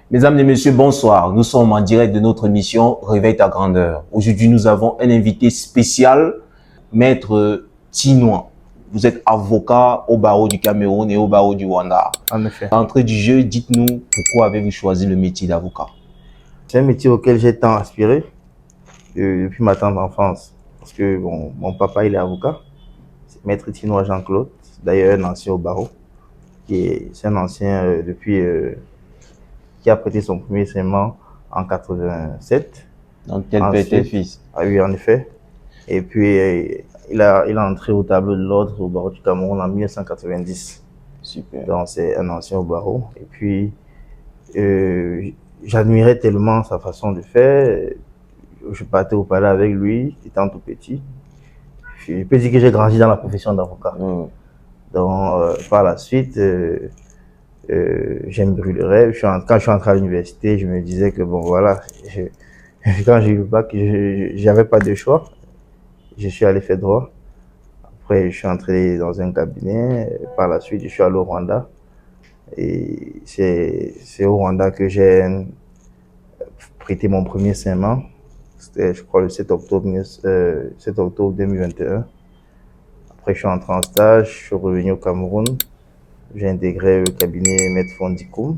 Mesdames et messieurs, bonsoir. Nous sommes en direct de notre émission Réveille ta grandeur. Aujourd'hui, nous avons un invité spécial, Maître Tinois. Vous êtes avocat au barreau du Cameroun et au barreau du Rwanda. En effet. Entrée du jeu, dites-nous pourquoi avez-vous choisi le métier d'avocat? C'est un métier auquel j'ai tant aspiré depuis ma tendre enfance. Parce que bon, mon papa, il est avocat. C'est Maître Tinois Jean-Claude, d'ailleurs un ancien au barreau. C'est un ancien qui a prêté son premier serment en 87. Donc, tel père, tel fils. Ah oui, en effet. Et puis, il est entré au tableau de l'ordre au barreau du Cameroun en 1990. Super. Donc, c'est un ancien au barreau. Et puis, j'admirais tellement sa façon de faire. Je partais au palais avec lui, étant tout petit. Je peux dire que j'ai grandi dans la profession d'avocat. Donc, par la suite, j'aime brûler le rêve. Quand je suis entré à l'université, je me disais que bon, voilà, quand j'ai eu le bac, j'avais pas de choix. Je suis allé faire droit. Après, je suis entré dans un cabinet. Par la suite, je suis allé au Rwanda. Et c'est au Rwanda que j'ai prêté mon premier serment. C'était, je crois, le 7 octobre 2021. Après, je suis entré en stage, je suis revenu au Cameroun. J'ai intégré le cabinet Maître Fondikoum.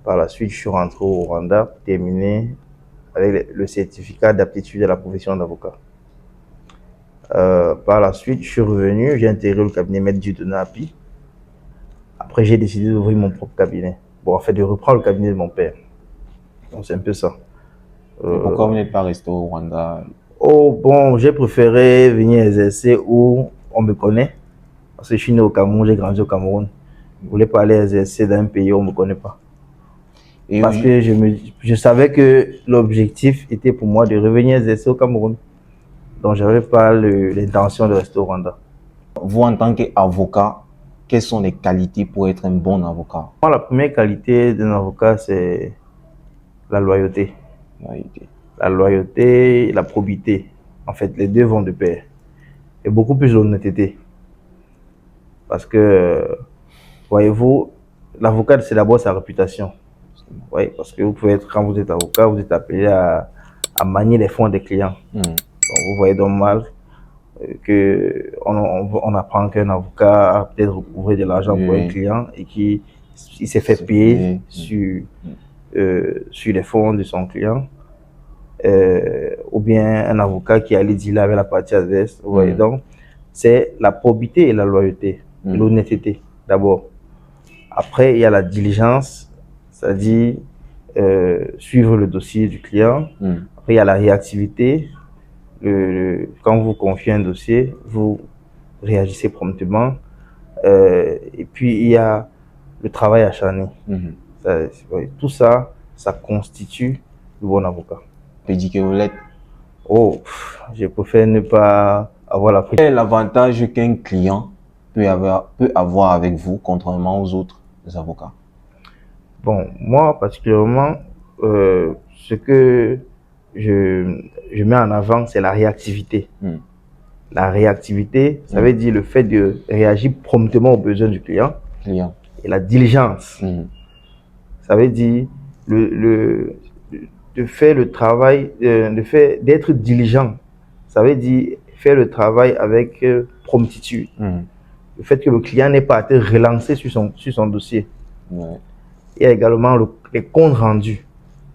Par la suite, je suis rentré au Rwanda pour terminer avec le certificat d'aptitude à la profession d'avocat. Par la suite, je suis revenu, j'ai intégré le cabinet Maître Dieudonné Api. Après, j'ai décidé d'ouvrir mon propre cabinet. Bon, en fait, de reprendre le cabinet de mon père. Donc, c'est un peu ça. Pourquoi vous n'êtes pas resté au Rwanda? Oh, bon, j'ai préféré venir exercer où on me connaît. Parce que je suis né au Cameroun, j'ai grandi au Cameroun. Je ne voulais pas aller exercer dans un pays où on ne me connaît pas. Et parce que je savais que l'objectif était pour moi de revenir exercer au Cameroun. Donc, je n'avais pas l'intention de rester au Rwanda. Vous, en tant qu'avocat, quelles sont les qualités pour être un bon avocat? La première qualité d'un avocat, c'est la loyauté. La loyauté, la probité. En fait, les deux vont de pair. Et beaucoup plus l'honnêteté. Parce que, voyez-vous, l'avocat, c'est d'abord sa réputation. Oui, parce que vous pouvez être, quand vous êtes avocat, vous êtes appelé à manier les fonds des clients. Donc, vous voyez donc mal qu'on apprend qu'un avocat a peut-être recouvré de l'argent pour un client et qu'il s'est fait payer sur les fonds de son client. Ou bien un avocat qui allait dealer avec la partie adverse. Vous voyez donc, c'est la probité et la loyauté, l'honnêteté d'abord. Après, il y a la diligence, c'est-à-dire suivre le dossier du client. Après, il y a la réactivité. Quand vous confiez un dossier, vous réagissez promptement. Et puis, il y a le travail acharné. Tout ça, ça constitue le bon avocat. Petit que vous l'êtes. Oh, je préfère ne pas avoir la pression. Quel est l'avantage qu'un client peut avoir avec vous, contrairement aux autres avocats? Bon, moi particulièrement, ce que je mets en avant, c'est la réactivité. La réactivité, ça veut dire le fait de réagir promptement aux besoins du client. Et la diligence, ça veut dire de faire le travail, d'être diligent. Ça veut dire faire le travail avec promptitude. Le fait que le client n'ait pas à être relancé sur son dossier. Il y a également les comptes rendus.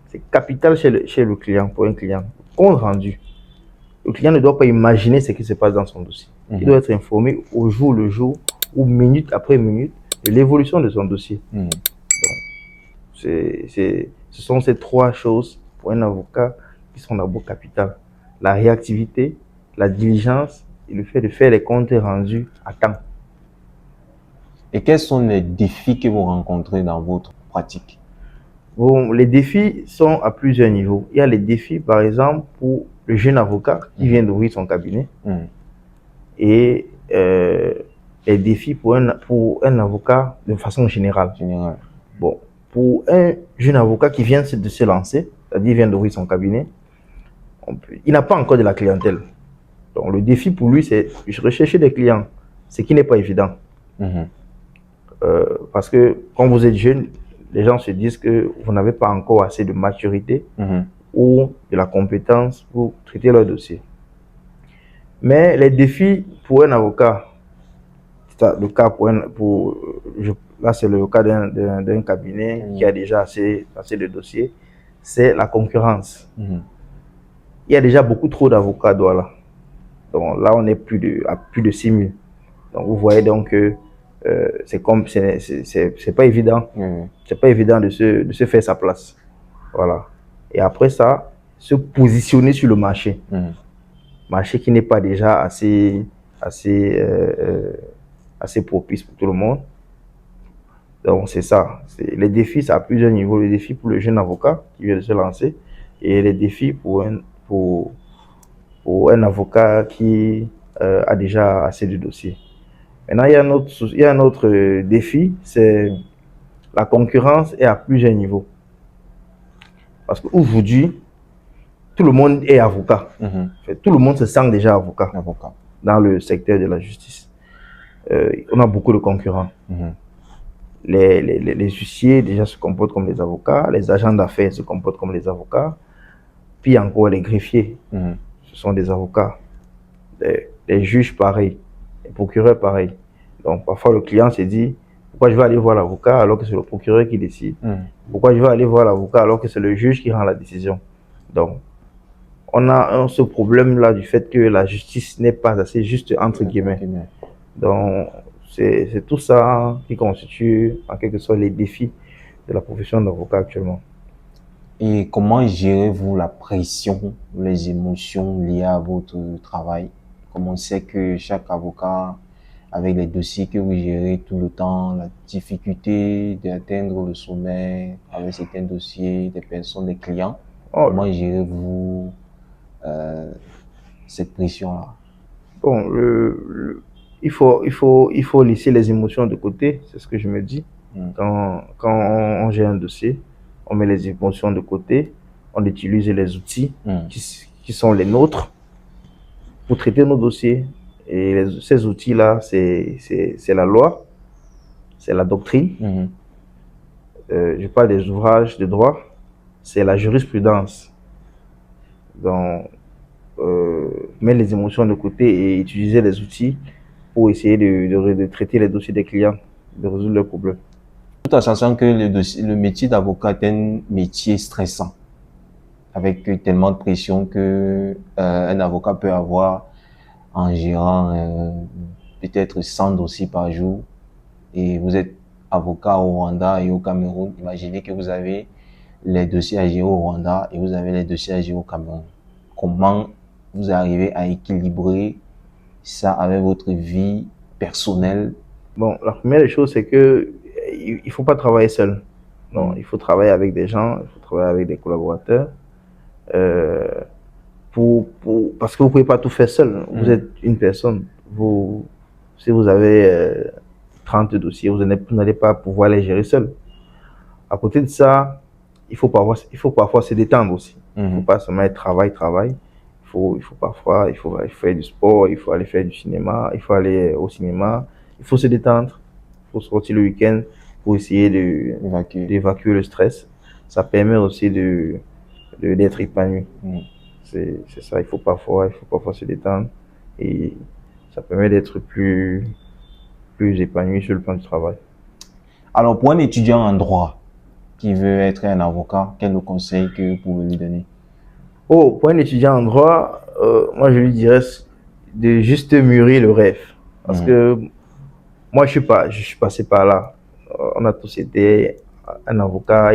C'est capital chez le client, pour un client. Compte rendu. Le client ne doit pas imaginer ce qui se passe dans son dossier. Il doit être informé au jour le jour ou minute après minute de l'évolution de son dossier. Donc, ce sont ces trois choses pour un avocat qui sont d'abord capitales. La réactivité, la diligence et le fait de faire les comptes rendus à temps. Et quels sont les défis que vous rencontrez dans votre pratique? Bon, les défis sont à plusieurs niveaux. Il y a les défis, par exemple, pour le jeune avocat qui vient d'ouvrir son cabinet. Et les défis pour un avocat de façon générale. Bon, pour un jeune avocat qui vient de se lancer, c'est-à-dire vient d'ouvrir son cabinet, il n'a pas encore de la clientèle. Donc, le défi pour lui, c'est de rechercher des clients, ce qui n'est pas évident. Parce que quand vous êtes jeune, les gens se disent que vous n'avez pas encore assez de maturité ou de la compétence pour traiter leur dossier. Mais les défis pour un avocat, c'est le cas là c'est le cas d'un cabinet qui a déjà assez de dossiers, c'est la concurrence. Il y a déjà beaucoup trop d'avocats à Douala. Donc là, on est à plus de 6 000. Donc vous voyez donc que c'est pas évident. C'est pas évident de se faire sa place. Voilà. Et après ça, se positionner sur le marché. Marché qui n'est pas déjà assez propice pour tout le monde. Donc c'est ça. Les défis, c'est à plusieurs niveaux. Les défis pour le jeune avocat qui vient de se lancer et les défis pour un avocat qui a déjà assez de dossiers. Maintenant, il y a un autre défi, c'est la concurrence est à plusieurs niveaux. Parce qu'aujourd'hui, tout le monde est avocat. Tout le monde se sent déjà avocat dans le secteur de la justice. On a beaucoup de concurrents. Les huissiers déjà se comportent comme des avocats, les agents d'affaires se comportent comme des avocats, puis encore les greffiers, ce sont des avocats. Les juges, pareil, les procureurs, pareil. Donc parfois le client se dit, pourquoi je vais aller voir l'avocat alors que c'est le procureur qui décide? Pourquoi je vais aller voir l'avocat alors que c'est le juge qui rend la décision? Donc on a ce problème-là du fait que la justice n'est pas assez juste, entre guillemets. Donc c'est tout ça qui constitue en quelque sorte les défis de la profession d'avocat actuellement. Et comment gérez-vous la pression, les émotions liées à votre travail? Comment on sait que chaque avocat, avec les dossiers que vous gérez tout le temps, la difficulté d'atteindre le sommet avec certains dossiers, des personnes, des clients, comment gérez-vous cette pression-là? Bon, il faut laisser les émotions de côté, c'est ce que je me dis. Quand on gère un dossier, on met les émotions de côté, on utilise les outils qui sont les nôtres pour traiter nos dossiers. Et ces outils-là, c'est la loi, c'est la doctrine. Je parle des ouvrages de droit, c'est la jurisprudence. Donc, mettre les émotions de côté et utiliser les outils pour essayer de traiter les dossiers des clients, de résoudre leurs problèmes. Tout en sachant que le métier d'avocat est un métier stressant, avec tellement de pression que un avocat peut avoir en gérant peut-être 100 dossiers par jour, et vous êtes avocat au Rwanda et au Cameroun. Imaginez que vous avez les dossiers à gérer au Rwanda et vous avez les dossiers à gérer au Cameroun. Comment vous arrivez à équilibrer ça avec votre vie personnelle? Bon, la première chose, c'est que il faut pas travailler seul. Non, il faut travailler avec des gens, il faut travailler avec des collaborateurs. Parce que vous pouvez pas tout faire seul. Vous êtes une personne. Si vous avez 30 dossiers, vous n'allez pas pouvoir les gérer seul. À côté de ça, il faut parfois se détendre aussi. Il ne faut pas seulement être travail. Il faut parfois faire du sport, il faut aller faire du cinéma, il faut aller au cinéma. Il faut se détendre. Il faut sortir le week-end pour essayer d'évacuer le stress. Ça permet aussi d'être épanoui. C'est ça, il faut parfois se détendre et ça permet d'être plus épanoui sur le plan du travail. Alors, pour un étudiant en droit qui veut être un avocat, quel est le conseil que vous pouvez lui donner? Pour un étudiant en droit, moi je lui dirais de juste mûrir le rêve. Parce que moi je suis passé par là. On a tous été un avocat.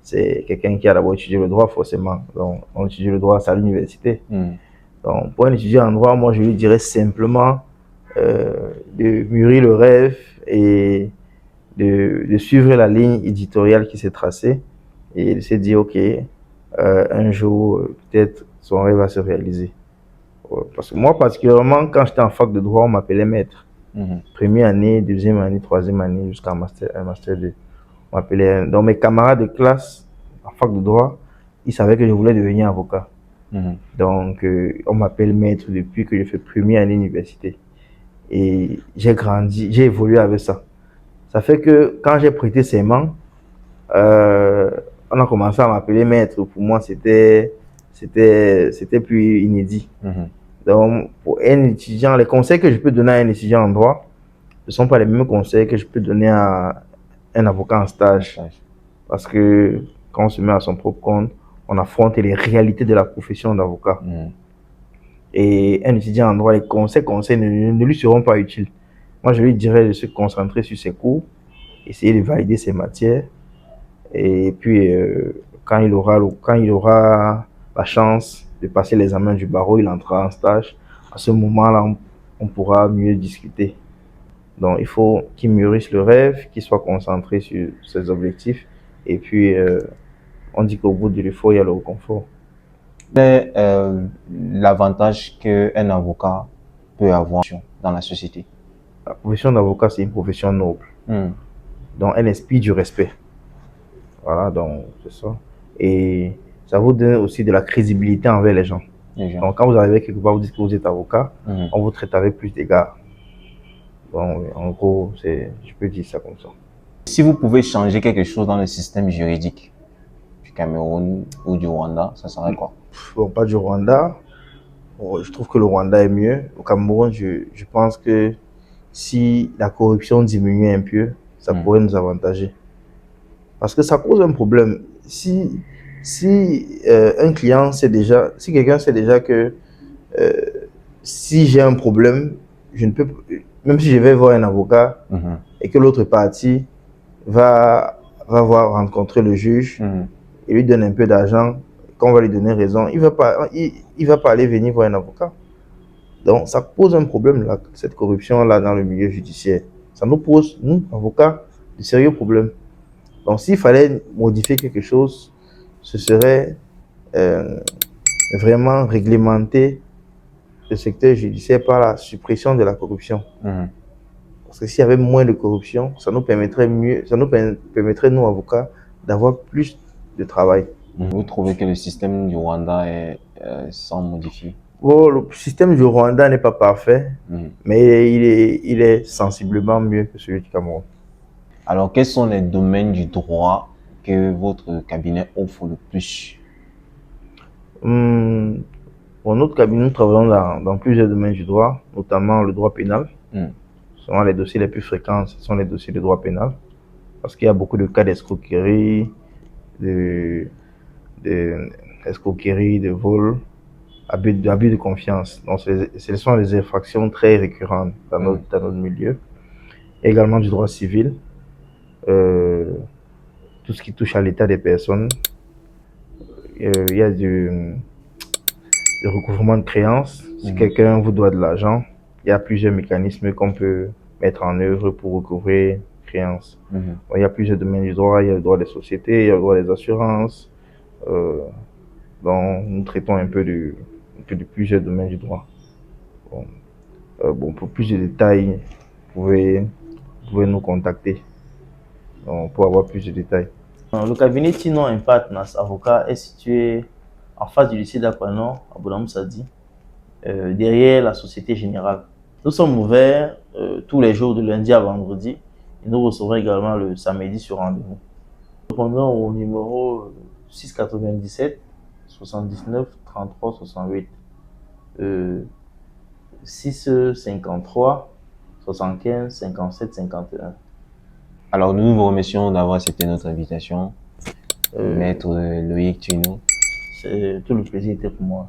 C'est quelqu'un qui a d'abord étudié le droit, forcément. Donc, on étudie le droit à l'université. Donc, pour un étudiant en droit, moi, je lui dirais simplement de mûrir le rêve et de suivre la ligne éditoriale qui s'est tracée et de se dire, OK, un jour, peut-être, son rêve va se réaliser. Parce que moi, particulièrement, quand j'étais en fac de droit, on m'appelait maître. Première année, deuxième année, troisième année, jusqu'à un master 2. Donc mes camarades de classe en fac de droit, ils savaient que je voulais devenir avocat. Donc on m'appelle maître depuis que j'ai fait première année d'université. Et j'ai grandi, j'ai évolué avec ça. Ça fait que quand j'ai prêté serment, On a commencé à m'appeler maître. Pour moi, c'était plus inédit. Donc, pour un étudiant, les conseils que je peux donner à un étudiant en droit ne sont pas les mêmes conseils que je peux donner à un avocat en stage. Parce que quand on se met à son propre compte, on affronte les réalités de la profession d'avocat. Et un étudiant en droit, les conseils ne lui seront pas utiles. Moi, je lui dirais de se concentrer sur ses cours, essayer de valider ses matières. Et puis, quand il aura la chance de passer l'examen du barreau, il entrera en stage. À ce moment-là, on pourra mieux discuter. Donc, il faut qu'il mûrisse le rêve, qu'il soit concentré sur ses objectifs. Et puis, on dit qu'au bout de l'effort, il y a le réconfort. Quel est l'avantage qu'un avocat peut avoir dans la société? La profession d'avocat, c'est une profession noble. Donc, elle inspire du respect. Voilà, donc c'est ça. Et ça vous donne aussi de la crédibilité envers les gens. Donc, quand vous arrivez quelque part, vous dites que vous êtes avocat, on vous traite avec plus d'égard. Bon, en gros, je peux dire ça comme ça. Si vous pouvez changer quelque chose dans le système juridique du Cameroun ou du Rwanda, ça serait quoi? Bon, pas du Rwanda. Bon, je trouve que le Rwanda est mieux. Au Cameroun, je pense que si la corruption diminuait un peu, ça pourrait nous avantager. Parce que ça cause un problème. Si un client sait déjà, si quelqu'un sait déjà que si j'ai un problème, je ne peux, même si je vais voir un avocat et que l'autre partie va rencontrer le juge et lui donne un peu d'argent, qu'on va lui donner raison, il va pas aller venir voir un avocat. Donc ça pose un problème là, cette corruption là dans le milieu judiciaire. Ça nous pose, nous avocats, de sérieux problèmes. Donc s'il fallait modifier quelque chose, ce serait vraiment réglementer le secteur judiciaire par la suppression de la corruption. Parce que s'il y avait moins de corruption, ça nous permettrait nous avocats, d'avoir plus de travail. Vous trouvez que le système du Rwanda est sans modifier? Bon, le système du Rwanda n'est pas parfait, mais il est sensiblement mieux que celui du Cameroun. Alors, quels sont les domaines du droit que votre cabinet offre le plus? Pour notre cabinet, nous travaillons dans plusieurs domaines du droit, notamment le droit pénal. Souvent, les dossiers les plus fréquents, ce sont les dossiers de droit pénal, parce qu'il y a beaucoup de cas d'escroquerie, de vol, abus de confiance. Donc, ce sont des infractions très récurrentes dans notre milieu. Et également du droit civil, tout ce qui touche à l'état des personnes. Il y a du recouvrement de créances. Si quelqu'un vous doit de l'argent, il y a plusieurs mécanismes qu'on peut mettre en œuvre pour recouvrer créances. Il y a plusieurs domaines du droit. Il y a le droit des sociétés, il y a le droit des assurances. Donc, nous traitons un peu de plusieurs domaines du droit. Bon, pour plus de détails, vous pouvez nous contacter pour avoir plus de détails. Le cabinet Tino Impact Nas Avocat est situé en face du lycée d'Akwanon, à Bonamoussadi, derrière la Société Générale. Nous sommes ouverts tous les jours de lundi à vendredi et nous recevrons également le samedi sur rendez-vous. Répondons au numéro 697 79 33 68 653 75 57 51. Alors, nous vous remercions d'avoir accepté notre invitation, Maître Loïc Tino. Tout le plaisir était pour moi.